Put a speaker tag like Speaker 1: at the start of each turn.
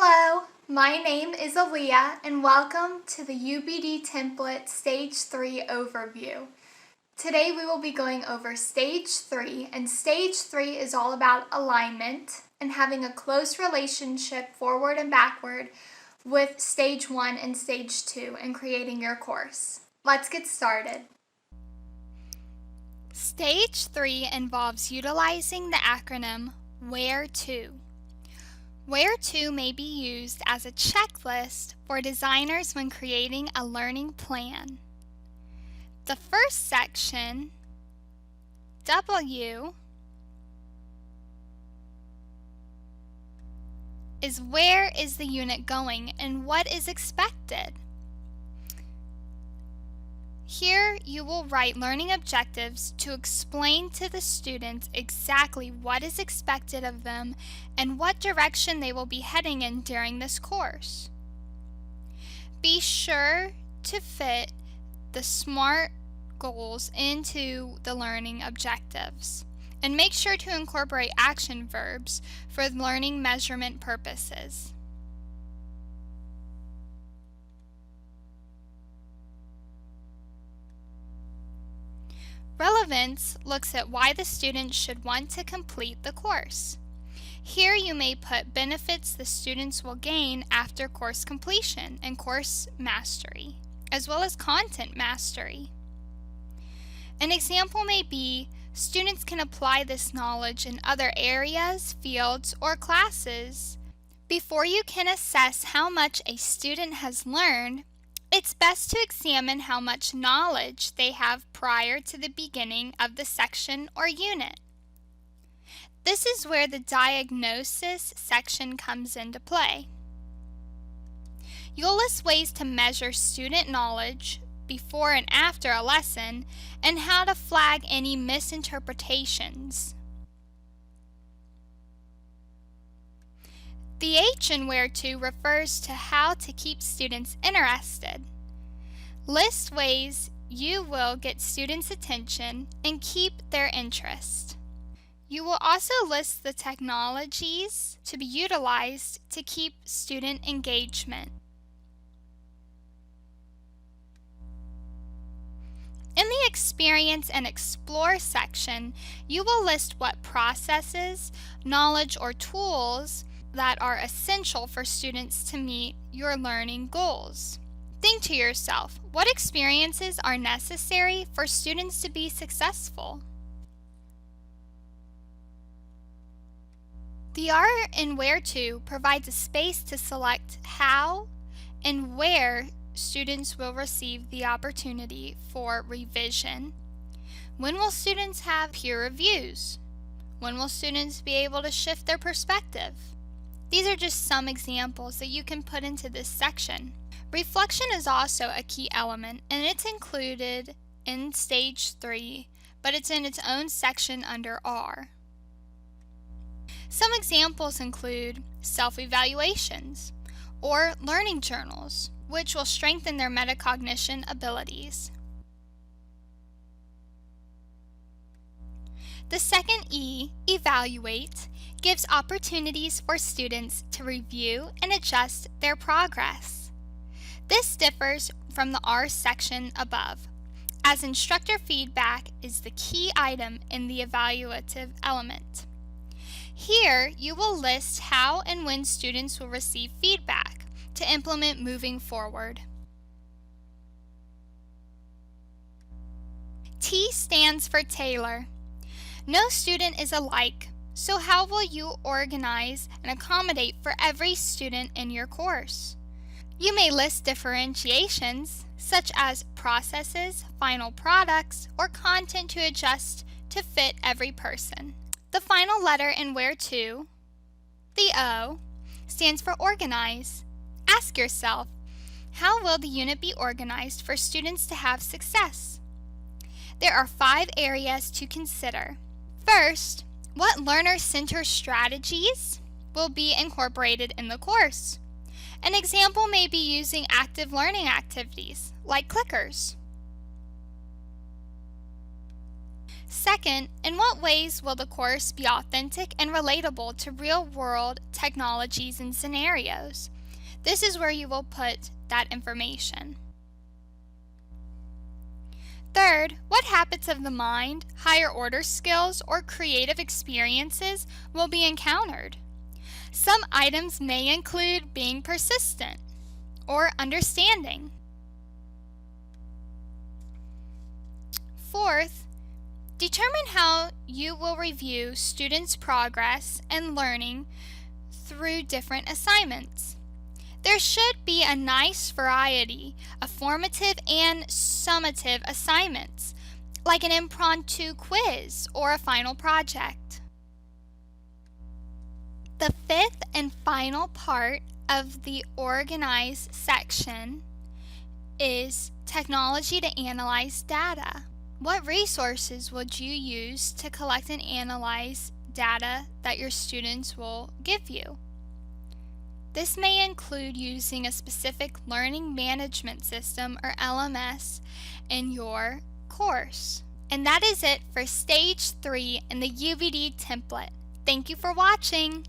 Speaker 1: Hello, my name is Aaliyah and welcome to the UbD Template Stage 3 overview. Today we will be going over Stage 3, and Stage 3 is all about alignment and having a close relationship forward and backward with Stage 1 and Stage 2 and creating your course. Let's get started. Stage 3 involves utilizing the acronym WHERE to. Where to may be used as a checklist for designers when creating a learning plan. The first section, W, is where is the unit going and what is expected. Here you will write learning objectives to explain to the students exactly what is expected of them and what direction they will be heading in during this course. Be sure to fit the SMART goals into the learning objectives, and make sure to incorporate action verbs for learning measurement purposes. Relevance looks at why the student should want to complete the course. Here you may put benefits the students will gain after course completion and course mastery, as well as content mastery. An example may be, students can apply this knowledge in other areas, fields, or classes. Before you can assess how much a student has learned, it's best to examine how much knowledge they have prior to the beginning of the section or unit. This is where the diagnosis section comes into play. You'll list ways to measure student knowledge before and after a lesson and how to flag any misinterpretations. The H in where to refers to how to keep students interested. List ways you will get students' attention and keep their interest. You will also list the technologies to be utilized to keep student engagement. In the Experience and Explore section, you will list what processes, knowledge, or tools that are essential for students to meet your learning goals. Think to yourself, what experiences are necessary for students to be successful? The R in Where to provides a space to select how and where students will receive the opportunity for revision. When will students have peer reviews? When will students be able to shift their perspective? These are just some examples that you can put into this section. Reflection is also a key element, and it's included in Stage 3, but it's in its own section under R. Some examples include self-evaluations or learning journals, which will strengthen their metacognition abilities. The second E, evaluate, gives opportunities for students to review and adjust their progress. This differs from the R section above, as instructor feedback is the key item in the evaluative element. Here, you will list how and when students will receive feedback to implement moving forward. T stands for tailor. No student is alike, so how will you organize and accommodate for every student in your course? You may list differentiations, such as processes, final products, or content to adjust to fit every person. The final letter in Where to, the O, stands for organize. Ask yourself, how will the unit be organized for students to have success? There are 5 areas to consider. First, what learner-centered strategies will be incorporated in the course? An example may be using active learning activities, like clickers. Second, in what ways will the course be authentic and relatable to real-world technologies and scenarios? This is where you will put that information. Third, what habits of the mind, higher order skills, or creative experiences will be encountered? Some items may include being persistent or understanding. Fourth, determine how you will review students' progress and learning through different assignments. There should be a nice variety of formative and summative assignments, like an impromptu quiz or a final project. The fifth and final part of the Organize section is technology to analyze data. What resources would you use to collect and analyze data that your students will give you? This may include using a specific learning management system or LMS in your course. And that is it for Stage 3 in the UbD template. Thank you for watching.